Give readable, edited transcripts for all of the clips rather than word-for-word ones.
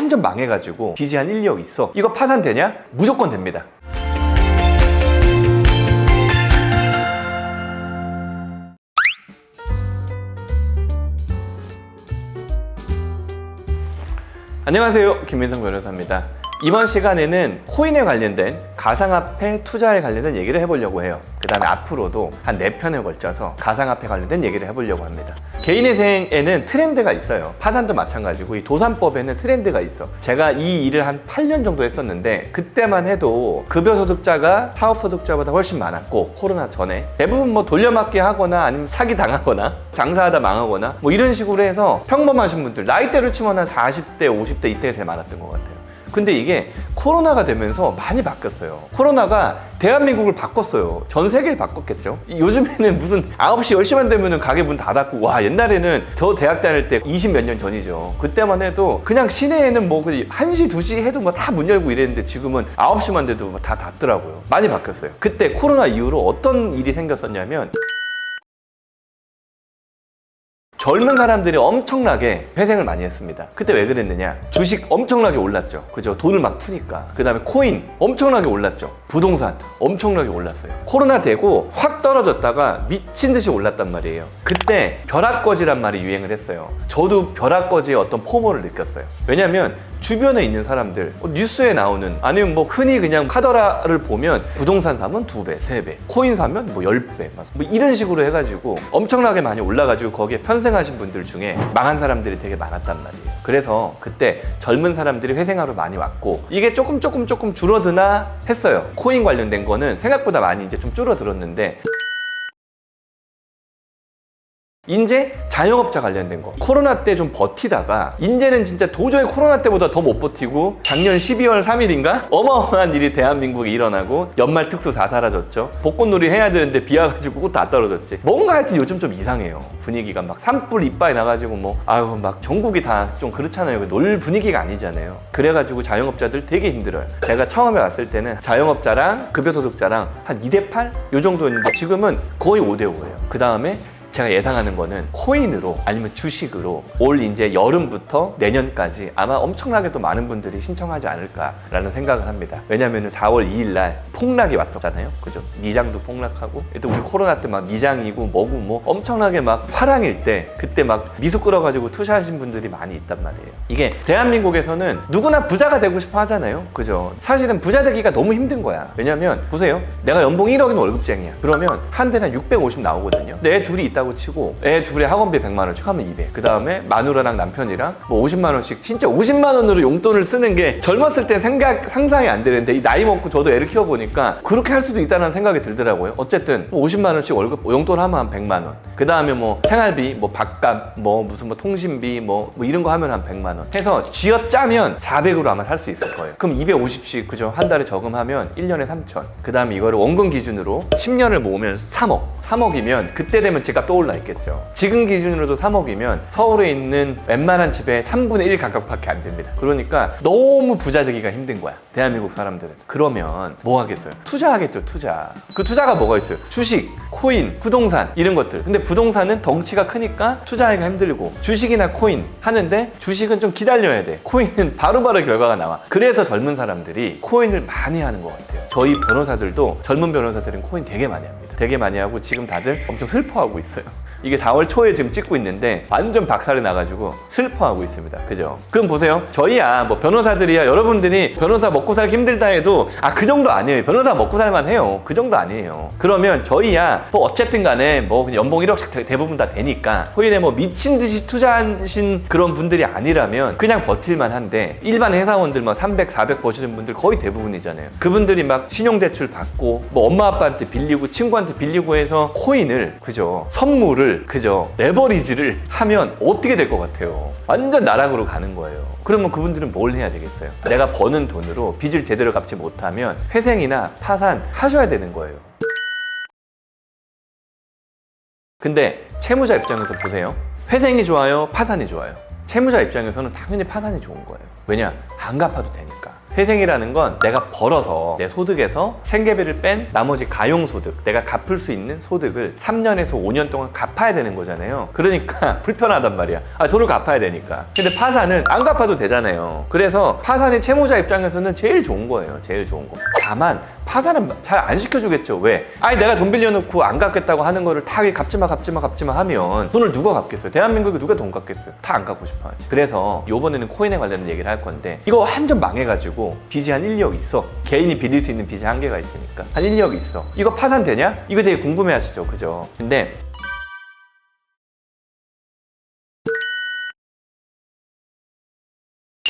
완전 망해가지고 빚이 한 1, 2억 있어. 이거 파산되냐? 무조건 됩니다. 안녕하세요, 김민성 변호사입니다. 이번 시간에는 코인에 관련된 가상화폐 투자에 관련된 얘기를 해보려고 해요. 그 다음에 앞으로도 한 4편에 걸쳐서 가상화폐 관련된 얘기를 해보려고 합니다. 개인의 생에는 트렌드가 있어요. 파산도 마찬가지고 이 도산법에는 트렌드가 있어. 제가 이 일을 한 8년 정도 했었는데 그때만 해도 급여소득자가 사업소득자보다 훨씬 많았고, 코로나 전에 대부분 뭐 돌려막기 하거나 아니면 사기 당하거나 장사하다 망하거나 뭐 이런 식으로 해서 평범하신 분들, 나이대로 치면 한 40대 50대 이때가 제일 많았던 것 같아요. 근데 이게 코로나가 되면서 많이 바뀌었어요. 코로나가 대한민국을 바꿨어요. 전 세계를 바꿨겠죠. 요즘에는 무슨 9시 10시만 되면 가게 문 닫았고, 와, 옛날에는 저 대학 다닐 때 20 몇 년 전이죠. 그때만 해도 그냥 시내에는 뭐 1시 2시 해도 뭐 다 문 열고 이랬는데 지금은 9시만 돼도 다 닫더라고요. 많이 바뀌었어요. 그때 코로나 이후로 어떤 일이 생겼었냐면, 젊은 사람들이 엄청나게 회생을 많이 했습니다. 그때 왜 그랬느냐? 주식 엄청나게 올랐죠. 그죠? 돈을 막 푸니까. 그 다음에 코인 엄청나게 올랐죠. 부동산 엄청나게 올랐어요. 코로나 되고 확 떨어졌다가 미친 듯이 올랐단 말이에요. 그때 벼락거지란 말이 유행을 했어요. 저도 벼락거지의 어떤 포모를 느꼈어요. 왜냐면 주변에 있는 사람들, 뉴스에 나오는, 아니면 뭐 흔히 그냥 카더라를 보면 부동산 사면 2배, 3배, 코인 사면 뭐 10배, 뭐 이런 식으로 해가지고 엄청나게 많이 올라가지고 거기에 편승하신 분들 중에 망한 사람들이 되게 많았단 말이에요. 그래서 그때 젊은 사람들이 회생하러 많이 왔고, 이게 조금 줄어드나 했어요. 코인 관련된 거는 생각보다 많이 이제 좀 줄어들었는데, 이제 자영업자 관련된 거, 코로나 때 좀 버티다가 이제는 진짜 도저히 코로나 때보다 더 못 버티고, 작년 12월 3일인가 어마어마한 일이 대한민국에 일어나고 연말 특수 다 사라졌죠. 벚꽃놀이 해야 되는데 비 와가지고 꽃 다 떨어졌지. 뭔가 하여튼 요즘 좀 이상해요. 분위기가 막 산불 이빠이 나가지고 뭐 아유 막 전국이 다 좀 그렇잖아요. 놀 분위기가 아니잖아요. 그래가지고 자영업자들 되게 힘들어요. 제가 처음에 왔을 때는 자영업자랑 급여소득자랑 한 2대8 요 정도였는데 지금은 거의 5대5예요. 그 다음에 제가 예상하는 거는 코인으로 아니면 주식으로 올 이제 여름부터 내년까지 아마 엄청나게 또 많은 분들이 신청하지 않을까라는 생각을 합니다. 왜냐면은 4월 2일 날 폭락이 왔었잖아요. 그죠? 미장도 폭락하고, 또 우리 코로나 때 막 미장이고 뭐고 뭐 엄청나게 막 화랑일 때 그때 막 미수 끌어가지고 투자하신 분들이 많이 있단 말이에요. 이게 대한민국에서는 누구나 부자가 되고 싶어 하잖아요. 그죠? 사실은 부자 되기가 너무 힘든 거야. 왜냐면 보세요. 내가 연봉 1억이면 월급쟁이야. 그러면 한 달에 한 650 나오거든요. 내 둘이 있다고 치고 애 둘에 학원비 100만 원씩 하면 200. 그 다음에 마누라랑 남편이랑 뭐 50만 원씩, 진짜 50만 원으로 용돈을 쓰는 게 젊었을 땐 상상이 안 되는데, 이 나이 먹고 저도 애를 키워보니까 그렇게 할 수도 있다는 생각이 들더라고요. 어쨌든 뭐 50만 원씩 월급 용돈 하면 한 100만 원. 그 다음에 뭐 생활비, 뭐 밥값, 뭐 무슨 뭐 통신비, 뭐 이런 거 하면 한 100만 원 해서 쥐어짜면 400으로 아마 살 수 있을 거예요. 그럼 250씩 그죠? 한 달에 저금하면 1년에 3천. 그 다음에 이거를 원금 기준으로 10년을 모으면 3억. 3억이면 그때 되면 집값 또 올라 있겠죠. 지금 기준으로도 3억이면 서울에 있는 웬만한 집의 3분의 1 가격밖에 안 됩니다. 그러니까 너무 부자 되기가 힘든 거야, 대한민국 사람들은. 그러면 뭐 하겠어요? 투자하겠죠, 투자. 그 투자가 뭐가 있어요? 주식, 코인, 부동산 이런 것들. 근데 부동산은 덩치가 크니까 투자하기가 힘들고, 주식이나 코인 하는데 주식은 좀 기다려야 돼. 코인은 바로바로 결과가 나와. 그래서 젊은 사람들이 코인을 많이 하는 것 같아요. 저희 변호사들도, 젊은 변호사들은 코인 되게 많이 합니다. 되게 많이 하고 지금 다들 엄청 슬퍼하고 있어요. 이게 4월 초에 지금 찍고 있는데 완전 박살이 나가지고 슬퍼하고 있습니다. 그죠? 그럼 보세요. 저희야 뭐 변호사들이야, 여러분들이 변호사 먹고 살기 힘들다 해도 그 정도 아니에요. 변호사 먹고 살만 해요. 그 정도 아니에요. 그러면 저희야 뭐 어쨌든 간에 뭐 연봉 1억씩 대부분 다 되니까, 코인에 뭐 미친 듯이 투자하신 그런 분들이 아니라면 그냥 버틸만 한데, 일반 회사원들 뭐 300, 400 버시는 분들 거의 대부분이잖아요. 그분들이 막 신용대출 받고 뭐 엄마 아빠한테 빌리고 친구한테 빌리고 해서 코인을, 그죠? 선물을, 그죠? 레버리지를 하면 어떻게 될 것 같아요? 완전 나락으로 가는 거예요. 그러면 그분들은 뭘 해야 되겠어요? 내가 버는 돈으로 빚을 제대로 갚지 못하면 회생이나 파산 하셔야 되는 거예요. 근데 채무자 입장에서 보세요. 회생이 좋아요? 파산이 좋아요? 채무자 입장에서는 당연히 파산이 좋은 거예요. 왜냐? 안 갚아도 되니까. 회생이라는 건 내가 벌어서 내 소득에서 생계비를 뺀 나머지 가용소득, 내가 갚을 수 있는 소득을 3년에서 5년 동안 갚아야 되는 거잖아요. 그러니까 불편하단 말이야. 돈을 갚아야 되니까. 근데 파산은 안 갚아도 되잖아요. 그래서 파산이 채무자 입장에서는 제일 좋은 거예요. 제일 좋은 거. 다만 파산은 잘 안 시켜주겠죠. 왜? 내가 돈 빌려놓고 안 갚겠다고 하는 거를 다 갚지마 하면 돈을 누가 갚겠어요? 대한민국에 누가 돈 갚겠어요? 다 안 갚고 싶어 하지. 그래서 요번에는 코인에 관련된 얘기를 할 건데, 이거 완전 망해가지고 빚이 한 1억 있어. 개인이 빌릴 수 있는 빚이 한계가 있으니까 한 1억 있어. 이거 파산 되냐? 이거 되게 궁금해 하시죠. 그죠? 근데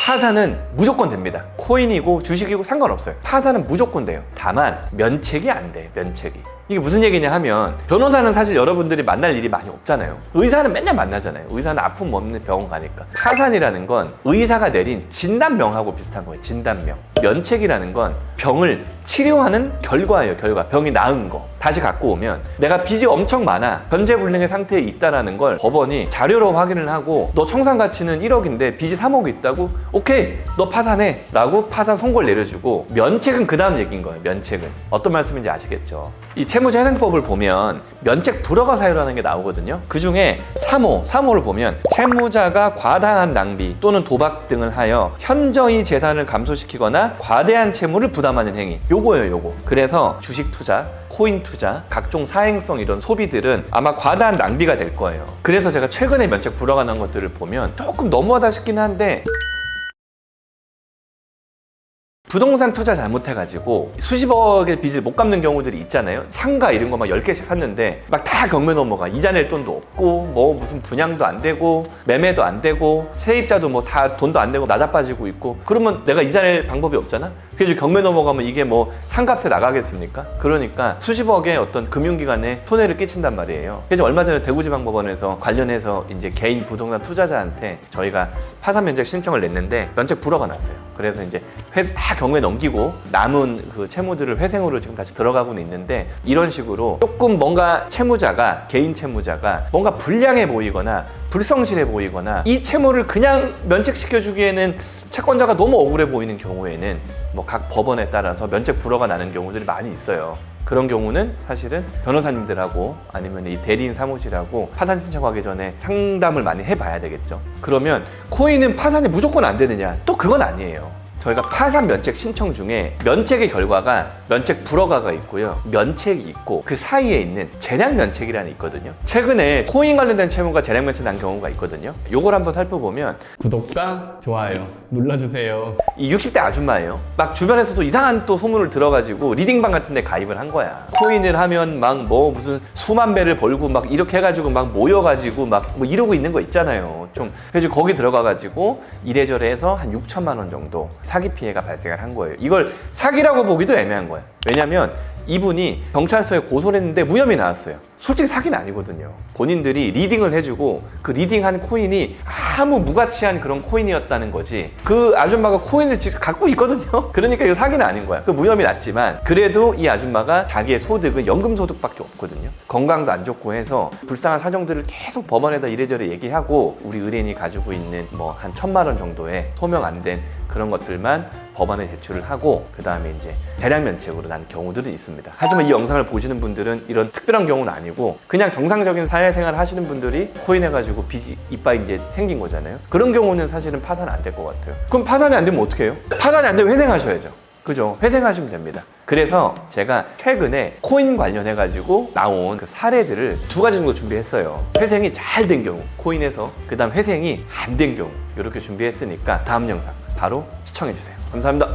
파산은 무조건 됩니다. 코인이고 주식이고 상관없어요. 파산은 무조건 돼요. 다만 면책이 안 돼. 면책이. 이게 무슨 얘기냐 하면, 변호사는 사실 여러분들이 만날 일이 많이 없잖아요. 의사는 맨날 만나잖아요. 의사는 아픔 없는 병원 가니까. 파산이라는 건 의사가 내린 진단명하고 비슷한 거예요. 진단명. 면책이라는 건 병을 치료하는 결과예요. 결과. 병이 나은 거 다시 갖고 오면, 내가 빚이 엄청 많아, 변제불능의 상태에 있다라는 걸 법원이 자료로 확인을 하고, 너 청산 가치는 1억인데 빚이 3억 있다고? 오케이, 너 파산해 라고 파산 선고를 내려주고, 면책은 그 다음 얘기인 거예요. 면책은 어떤 말씀인지 아시겠죠? 이 채무자회생법을 보면 면책 불허가 사유라는 게 나오거든요. 그 중에 3호를 보면, 채무자가 과다한 낭비 또는 도박 등을 하여 현저히 재산을 감소시키거나 과대한 채무를 부담하는 행위, 요거예요. 요거. 그래서 주식 투자, 코인 투자, 각종 사행성 이런 소비들은 아마 과다한 낭비가 될 거예요. 그래서 제가 최근에 면책 불허가 난 것들을 보면 조금 너무하다 싶긴 한데, 부동산 투자 잘못해가지고 수십억의 빚을 못 갚는 경우들이 있잖아요. 상가 이런 거 막 10개씩 샀는데 막 다 경매 넘어가. 이자 낼 돈도 없고, 뭐 무슨 분양도 안 되고, 매매도 안 되고, 세입자도 뭐 다 돈도 안 되고 나자빠지고 있고, 그러면 내가 이자 낼 방법이 없잖아? 그래서 경매 넘어가면 이게 뭐 상값에 나가겠습니까? 그러니까 수십억의 어떤 금융기관에 손해를 끼친단 말이에요. 그래서 얼마 전에 대구지방법원에서 관련해서 이제 개인 부동산 투자자한테 저희가 파산 면책 신청을 냈는데 면책 불허가 났어요. 그래서 이제 다 경매 넘기고 남은 그 채무들을 회생으로 지금 다시 들어가고는 있는데, 이런 식으로 조금 뭔가 채무자가, 개인 채무자가 뭔가 불량해 보이거나 불성실해 보이거나 이 채무를 그냥 면책시켜주기에는 채권자가 너무 억울해 보이는 경우에는 뭐 각 법원에 따라서 면책 불허가 나는 경우들이 많이 있어요. 그런 경우는 사실은 변호사님들하고 아니면 이 대리인 사무실하고 파산 신청하기 전에 상담을 많이 해봐야 되겠죠. 그러면 코인은 파산이 무조건 안 되느냐? 또 그건 아니에요. 저희가 파산 면책 신청 중에 면책의 결과가 면책 불허가가 있고요, 면책이 있고, 그 사이에 있는 재량 면책이라는 게 있거든요. 최근에 코인 관련된 채무가 재량 면책 난 경우가 있거든요. 요걸 한번 살펴보면, 구독과 좋아요 눌러주세요. 이 60대 아줌마예요. 막 주변에서도 이상한 또 소문을 들어가지고 리딩방 같은 데 가입을 한 거야. 코인을 하면 막 뭐 무슨 수만 배를 벌고 막 이렇게 해가지고 막 모여가지고 막 뭐 이러고 있는 거 있잖아요. 좀 그래서 거기 들어가가지고 이래저래 해서 한 6천만 원 정도 사기 피해가 발생을 한 거예요. 이걸 사기라고 보기도 애매한 거예요. 왜냐면 이분이 경찰서에 고소를 했는데 무혐의 나왔어요. 솔직히 사기는 아니거든요. 본인들이 리딩을 해주고 그 리딩한 코인이 아무 무가치한 그런 코인이었다는 거지, 그 아줌마가 코인을 지금 갖고 있거든요. 그러니까 이거 사기는 아닌 거야. 그 무혐의 났지만 그래도 이 아줌마가 자기의 소득은 연금소득밖에 없거든요. 건강도 안 좋고 해서 불쌍한 사정들을 계속 법원에다 이래저래 얘기하고, 우리 의뢰인이 가지고 있는 뭐 한 1,000만 원 정도의 소명 안 된 그런 것들만 법원에 제출을 하고, 그 다음에 이제 대량 면책으로 난 경우들은 있습니다. 하지만 이 영상을 보시는 분들은 이런 특별한 경우는 아니고 그냥 정상적인 사회생활 하시는 분들이 코인 해가지고 빚이 이빠이 이제 생긴 거잖아요. 그런 경우는 사실은 파산 안 될 것 같아요. 그럼 파산이 안 되면 어떻게 해요? 파산이 안 되면 회생하셔야죠. 그죠? 회생하시면 됩니다. 그래서 제가 최근에 코인 관련해가지고 나온 그 사례들을 2가지 정도 준비했어요. 회생이 잘 된 경우, 코인에서, 그 다음 회생이 안 된 경우, 이렇게 준비했으니까 다음 영상 바로 시청해주세요. 감사합니다.